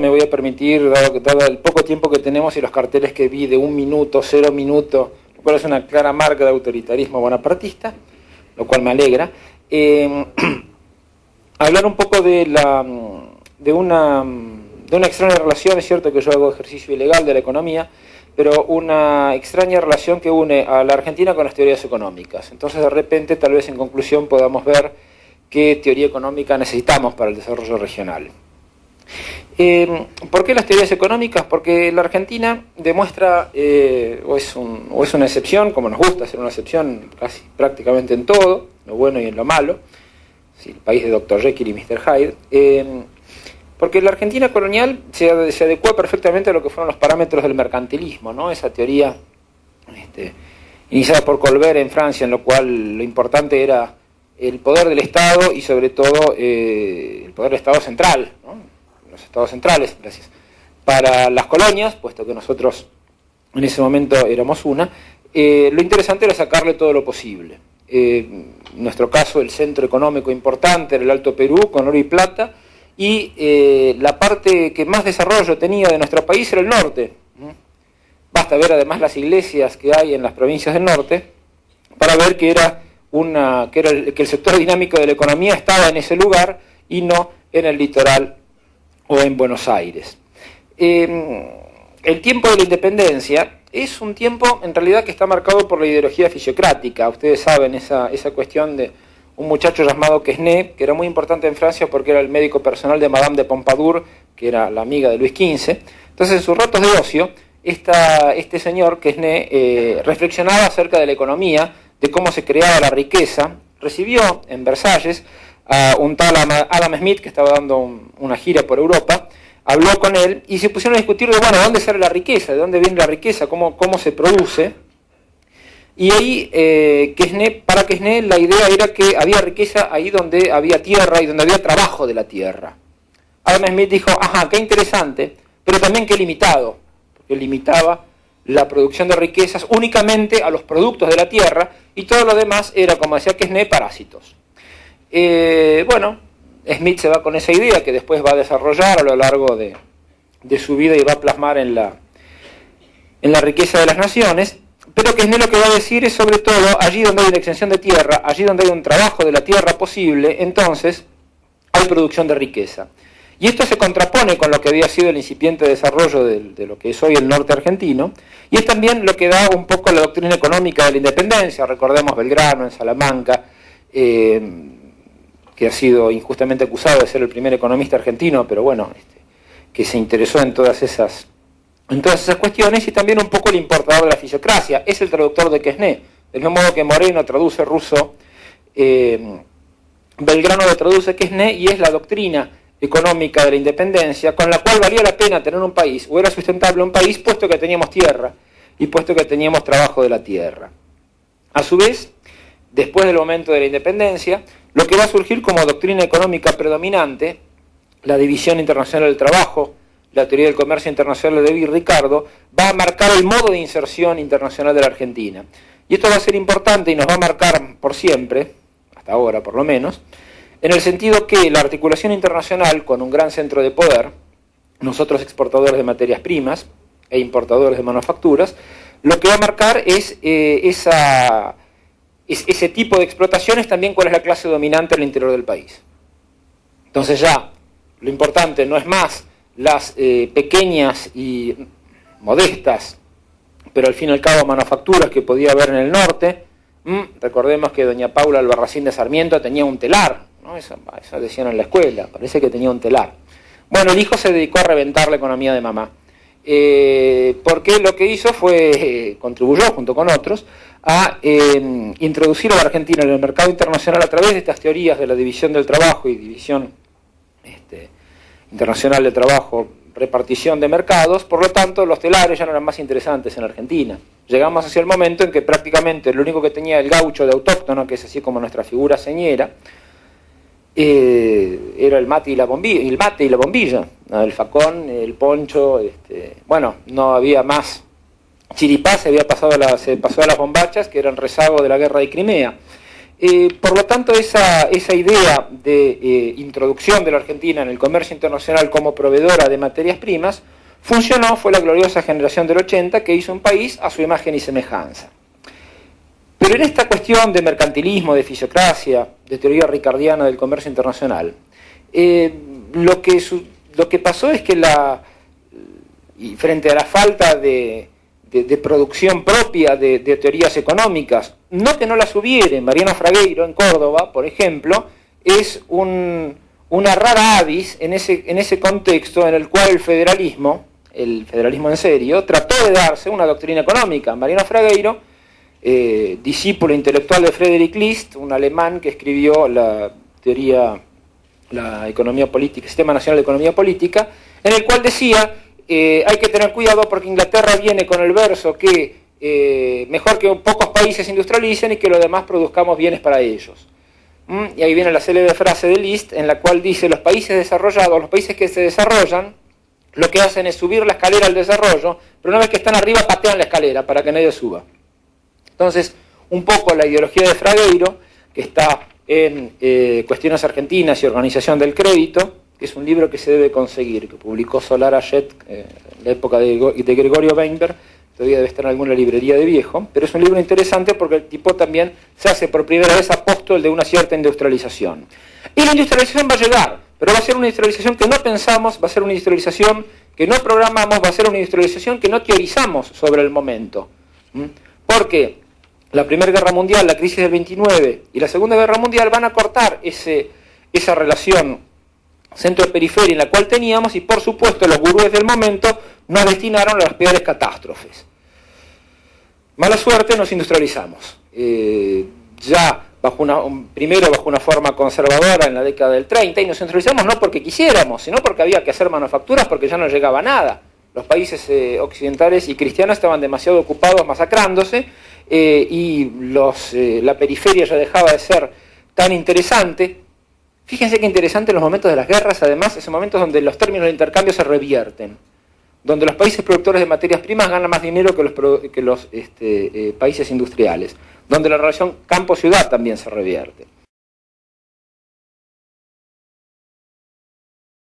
me voy a permitir, dado el poco tiempo que tenemos y los carteles que vi de 1 minuto, 0 minutos, lo cual es una clara marca de autoritarismo bonapartista, lo cual me alegra, hablar un poco de una extraña relación. Es cierto que yo hago ejercicio ilegal de la economía, pero una extraña relación que une a la Argentina con las teorías económicas. Entonces, de repente, tal vez en conclusión podamos ver qué teoría económica necesitamos para el desarrollo regional. ¿Por qué las teorías económicas? Porque la Argentina demuestra, o es una excepción, como nos gusta ser una excepción casi prácticamente en todo, lo bueno y en lo malo, sí, el país de Dr. Jekyll y Mr. Hyde, porque la Argentina colonial se adecua perfectamente a lo que fueron los parámetros del mercantilismo, ¿no? Esa teoría iniciada por Colbert en Francia, en lo cual lo importante era el poder del Estado y sobre todo el poder del Estado central, ¿no? Los estados centrales, gracias. Para las colonias, puesto que nosotros en ese momento éramos una, lo interesante era sacarle todo lo posible. En nuestro caso, el centro económico importante era el Alto Perú, con oro y plata, y la parte que más desarrollo tenía de nuestro país era el norte. Basta ver además las iglesias que hay en las provincias del norte para ver que que el sector dinámico de la economía estaba en ese lugar y no en el litoral o en Buenos Aires. El tiempo de la independencia es un tiempo en realidad que está marcado por la ideología fisiocrática. Ustedes saben esa cuestión de un muchacho llamado Quesnay, que era muy importante en Francia porque era el médico personal de Madame de Pompadour, que era la amiga de Luis XV. Entonces, en sus ratos de ocio, este señor Quesnay reflexionaba acerca de la economía, de cómo se creaba la riqueza. Recibió en Versalles a un tal Adam Smith, que estaba dando una gira por Europa, habló con él y se pusieron a discutir de, bueno, ¿de dónde sale la riqueza? ¿De dónde viene la riqueza? ¿Cómo se produce? Y ahí, para Quesnay, la idea era que había riqueza ahí donde había tierra y donde había trabajo de la tierra. Adam Smith dijo, ajá, qué interesante, pero también qué limitado, porque limitaba la producción de riquezas únicamente a los productos de la tierra y todo lo demás era, como decía Quesnay, parásitos. Bueno, Smith se va con esa idea que después va a desarrollar a lo largo de su vida y va a plasmar en la riqueza de las naciones, pero Quesnay lo que va a decir es sobre todo allí donde hay una extensión de tierra, allí donde hay un trabajo de la tierra posible, entonces hay producción de riqueza. Y esto se contrapone con lo que había sido el incipiente desarrollo de lo que es hoy el norte argentino, y es también lo que da un poco la doctrina económica de la independencia. Recordemos Belgrano en Salamanca, que ha sido injustamente acusado de ser el primer economista argentino, pero bueno, que se interesó en todas esas cuestiones, y también un poco el importador de la fisiocracia. Es el traductor de Quesnay, del mismo modo que Moreno traduce Rousseau, Belgrano lo traduce Quesnay, y es la doctrina económica de la independencia, con la cual valía la pena tener un país, o era sustentable un país, puesto que teníamos tierra, y puesto que teníamos trabajo de la tierra. A su vez, después del momento de la independencia, lo que va a surgir como doctrina económica predominante, la división internacional del trabajo, la teoría del comercio internacional de David Ricardo, va a marcar el modo de inserción internacional de la Argentina. Y esto va a ser importante y nos va a marcar por siempre, hasta ahora por lo menos, en el sentido que la articulación internacional con un gran centro de poder, nosotros exportadores de materias primas e importadores de manufacturas, lo que va a marcar es ese tipo de explotaciones, también cuál es la clase dominante en el interior del país. Entonces ya, lo importante no es más las pequeñas y modestas, pero al fin y al cabo manufacturas que podía haber en el norte. Recordemos que doña Paula Albarracín de Sarmiento tenía un telar, ¿no? Eso decían en la escuela, parece que tenía un telar. Bueno, el hijo se dedicó a reventar la economía de mamá, porque lo que hizo fue, contribuyó junto con otros, a introducir a la Argentina en el mercado internacional a través de estas teorías de la división del trabajo y división internacional de trabajo, repartición de mercados. Por lo tanto, los telares ya no eran más interesantes en Argentina. Llegamos hacia el momento en que prácticamente lo único que tenía el gaucho de autóctono, que es así como nuestra figura señera, era el mate y la bombilla, ¿no? El facón, el poncho, bueno, no había más chiripá, se pasó a las bombachas, que eran rezago de la guerra de Crimea. Por lo tanto, esa idea de introducción de la Argentina en el comercio internacional como proveedora de materias primas funcionó, fue la gloriosa generación del 80 que hizo un país a su imagen y semejanza. Pero en esta cuestión de mercantilismo, de fisiocracia, de teoría ricardiana del comercio internacional, lo que pasó es que y frente a la falta de producción propia de teorías económicas, no que no las hubiere, Mariano Fragueiro en Córdoba, por ejemplo, es una rara avis en ese contexto en el cual el federalismo en serio, trató de darse una doctrina económica. Mariano Fragueiro, discípulo intelectual de Friedrich List, un alemán que escribió la economía política, Sistema Nacional de Economía Política, en el cual decía, hay que tener cuidado porque Inglaterra viene con el verso que mejor que pocos países industrialicen y que los demás produzcamos bienes para ellos. Y ahí viene la célebre frase de List, en la cual dice, los países desarrollados, los países que se desarrollan, lo que hacen es subir la escalera al desarrollo, pero una vez que están arriba patean la escalera para que nadie suba. Entonces, un poco la ideología de Fragueiro, que está en Cuestiones Argentinas y Organización del Crédito, que es un libro que se debe conseguir, que publicó Solar Ayet en la época de Gregorio Weinberg, todavía debe estar en alguna librería de viejo, pero es un libro interesante porque el tipo también se hace por primera vez apóstol de una cierta industrialización. Y la industrialización va a llegar, pero va a ser una industrialización que no pensamos, va a ser una industrialización que no programamos, va a ser una industrialización que no teorizamos sobre el momento. Porque la Primera Guerra Mundial, la crisis del 29 y la Segunda Guerra Mundial van a cortar esa relación centro-periferia en la cual teníamos, y por supuesto los gurúes del momento nos destinaron a las peores catástrofes. Mala suerte, nos industrializamos. Ya primero bajo una forma conservadora en la década del 30, y nos industrializamos no porque quisiéramos, sino porque había que hacer manufacturas porque ya no llegaba nada. Los países occidentales y cristianos estaban demasiado ocupados masacrándose, y la periferia ya dejaba de ser tan interesante. Fíjense qué interesante en los momentos de las guerras, además, esos momentos donde los términos de intercambio se revierten, donde los países productores de materias primas ganan más dinero que los países industriales, donde la relación campo-ciudad también se revierte.